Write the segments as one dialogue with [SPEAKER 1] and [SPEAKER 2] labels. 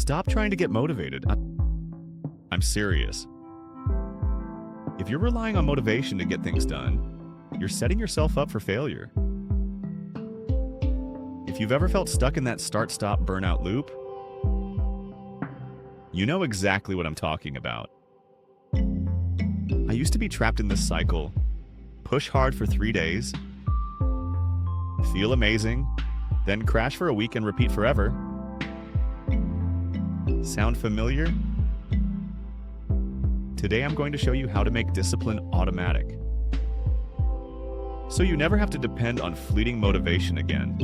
[SPEAKER 1] Stop trying to get motivated. I'm serious. If you're relying on motivation to get things done, you're setting yourself up for failure. If you've ever felt stuck in that start-stop burnout loop, you know exactly what I'm talking about. I used to be trapped in this cycle. Push hard for 3 days, feel amazing, then crash for a week and repeat forever. Sound familiar? Today I'm going to show you how to make discipline automatic, so you never have to depend on fleeting motivation again.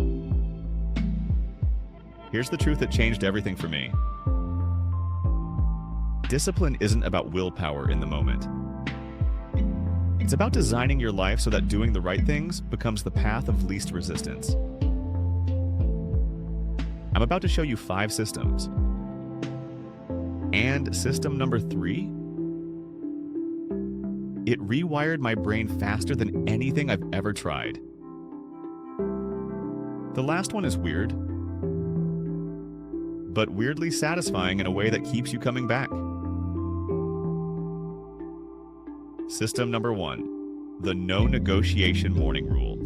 [SPEAKER 1] Here's the truth that changed everything for me. Discipline isn't about willpower in the moment. It's about designing your life so that doing the right things becomes the path of least resistance. I'm about to show you 5 systems. And system number 3, it rewired my brain faster than anything I've ever tried. The last one is weird, but weirdly satisfying in a way that keeps you coming back. System number 1, the no negotiation morning rule.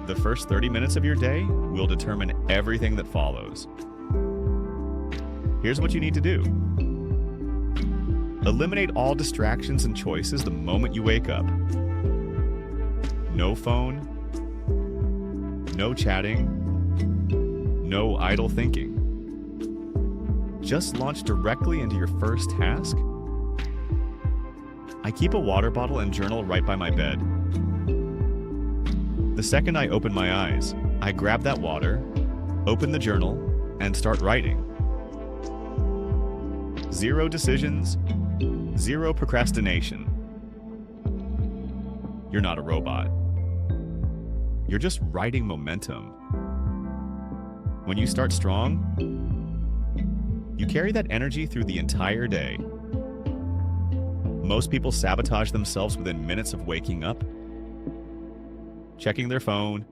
[SPEAKER 1] The first 30 minutes of your day will determine everything that follows. Here's what you need to do. Eliminate all distractions and choices the moment you wake up. No phone, no chatting, no idle thinking. Just launch directly into your first task. I keep a water bottle and journal right by my bed. The second I open my eyes, I grab that water, open the journal, and start writing. 0 decisions, 0 procrastination. You're not a robot. You're just writing momentum. When you start strong, you carry that energy through the entire day. Most people sabotage themselves within minutes of waking up, checking their phone,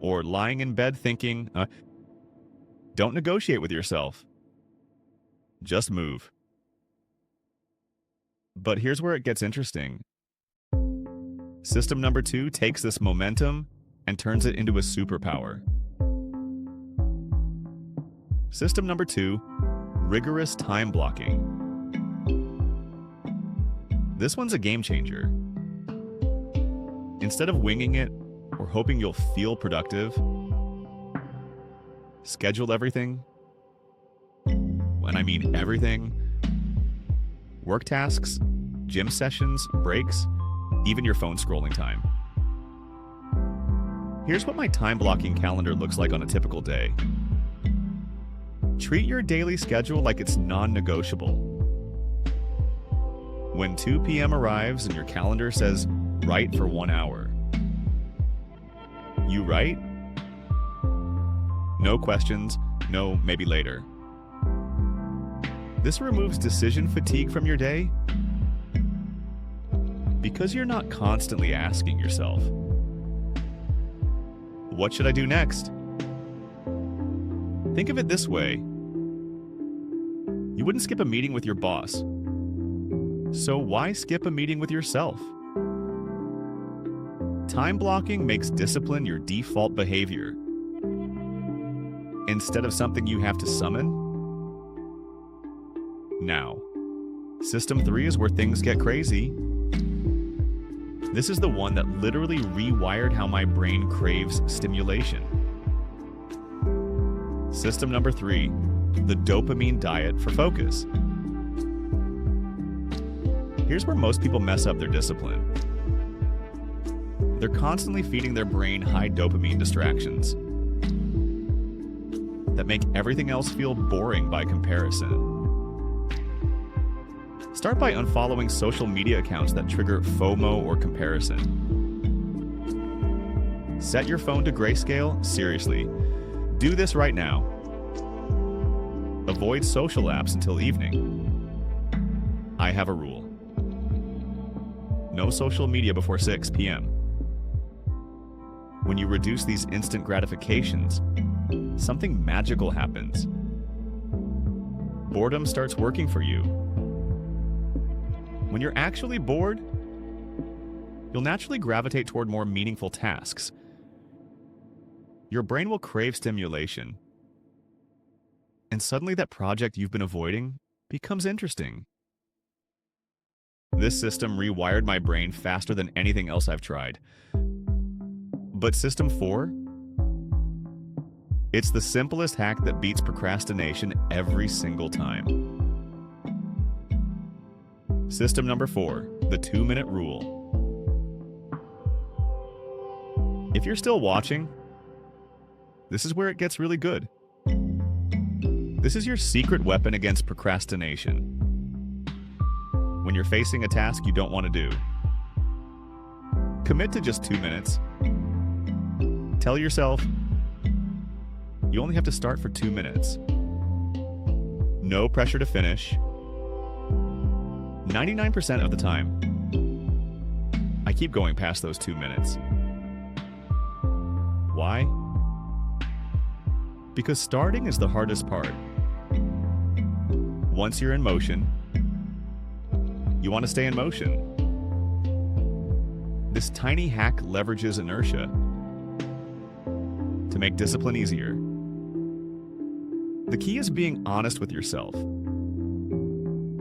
[SPEAKER 1] or lying in bed thinking, don't negotiate with yourself. Just move. But here's where it gets interesting. System number 2 takes this momentum and turns it into a superpower. System number 2, rigorous time blocking. This one's a game changer. Instead of winging it or hoping you'll feel productive, schedule everything. When I mean everything, work tasks, gym sessions, breaks, even your phone scrolling time. Here's what my time blocking calendar looks like on a typical day. Treat your daily schedule like it's non-negotiable. When 2 p.m. arrives and your calendar says, write for 1 hour, you write? No questions, no maybe later. This removes decision fatigue from your day because you're not constantly asking yourself, what should I do next? Think of it this way. You wouldn't skip a meeting with your boss. So why skip a meeting with yourself? Time blocking makes discipline your default behavior instead of something you have to summon. Now, system 3 is where things get crazy. This is the one that literally rewired how my brain craves stimulation. System number 3, the dopamine diet for focus. Here's where most people mess up their discipline. They're constantly feeding their brain high dopamine distractions that make everything else feel boring by comparison. Start by unfollowing social media accounts that trigger FOMO or comparison. Set your phone to grayscale, seriously. Do this right now. Avoid social apps until evening. I have a rule. No social media before 6 p.m. When you reduce these instant gratifications, something magical happens. Boredom starts working for you. When you're actually bored, you'll naturally gravitate toward more meaningful tasks. Your brain will crave stimulation. And suddenly that project you've been avoiding becomes interesting. This system rewired my brain faster than anything else I've tried. But System 4? It's the simplest hack that beats procrastination every single time. System number 4, the 2-minute rule. If you're still watching, this is where it gets really good. This is your secret weapon against procrastination. When you're facing a task you don't want to do, commit to just 2 minutes. Tell yourself, you only have to start for 2 minutes. No pressure to finish. 99% of the time, I keep going past those 2 minutes. Why? Because starting is the hardest part. Once you're in motion, you want to stay in motion. This tiny hack leverages inertia to make discipline easier. The key is being honest with yourself.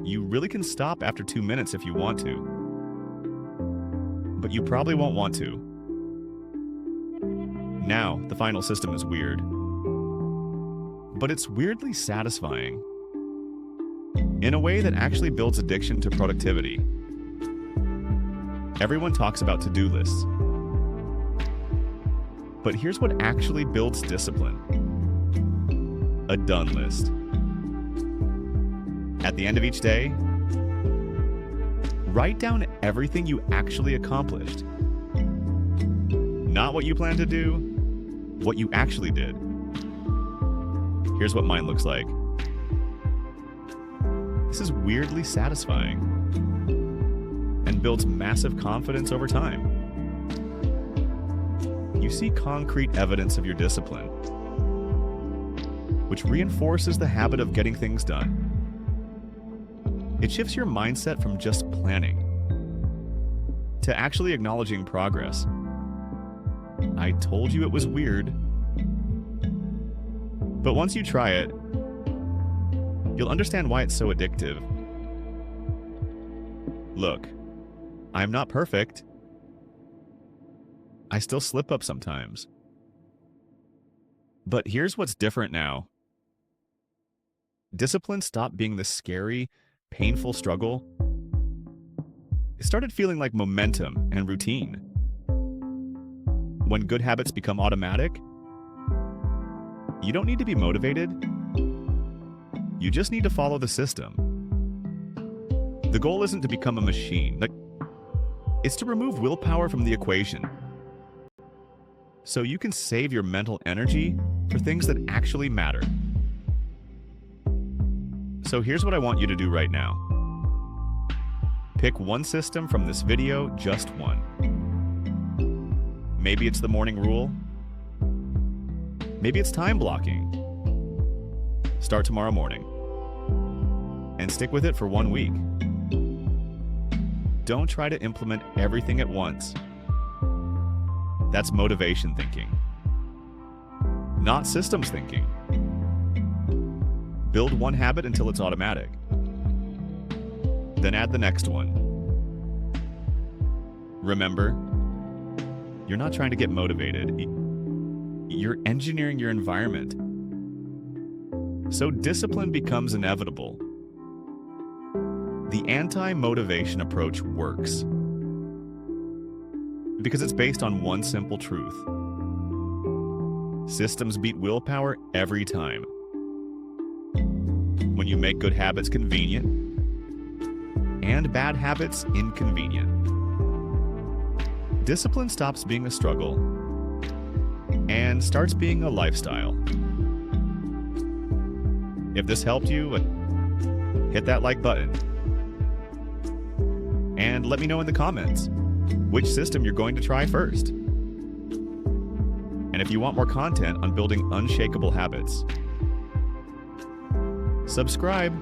[SPEAKER 1] You really can stop after 2 minutes if you want to, but you probably won't want to. Now, the final system is weird, but it's weirdly satisfying in a way that actually builds addiction to productivity. Everyone talks about to-do lists, but here's what actually builds discipline: a done list. At the end of each day, write down everything you actually accomplished. Not what you plan to do, what you actually did. Here's what mine looks like. This is weirdly satisfying and builds massive confidence over time. You see concrete evidence of your discipline, which reinforces the habit of getting things done. It shifts your mindset from just planning to actually acknowledging progress. I told you it was weird, but once you try it, you'll understand why it's so addictive. Look, I'm not perfect. I still slip up sometimes. But here's what's different now. Discipline stopped being the scary, painful struggle. It started feeling like momentum and routine. When good habits become automatic, you don't need to be motivated. You just need to follow the system. The goal isn't to become a machine. It's to remove willpower from the equation, so you can save your mental energy for things that actually matter. So here's what I want you to do right now. Pick one system from this video, just one. Maybe it's the morning rule. Maybe it's time blocking. Start tomorrow morning and stick with it for 1 week. Don't try to implement everything at once. That's motivation thinking, not systems thinking. Build one habit until it's automatic. Then add the next one. Remember, you're not trying to get motivated. You're engineering your environment. So discipline becomes inevitable. The anti-motivation approach works because it's based on one simple truth. Systems beat willpower every time. When you make good habits convenient and bad habits inconvenient, discipline stops being a struggle and starts being a lifestyle. If this helped you, hit that like button. And let me know in the comments which system you're going to try first. And if you want more content on building unshakable habits, subscribe.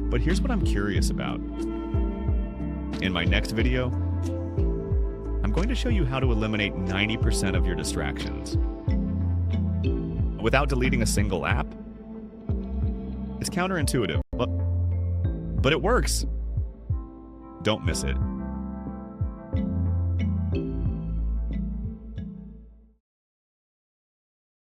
[SPEAKER 1] But here's what I'm curious about. In my next video, I'm going to show you how to eliminate 90% of your distractions without deleting a single app. It's counterintuitive, but it works. Don't miss it.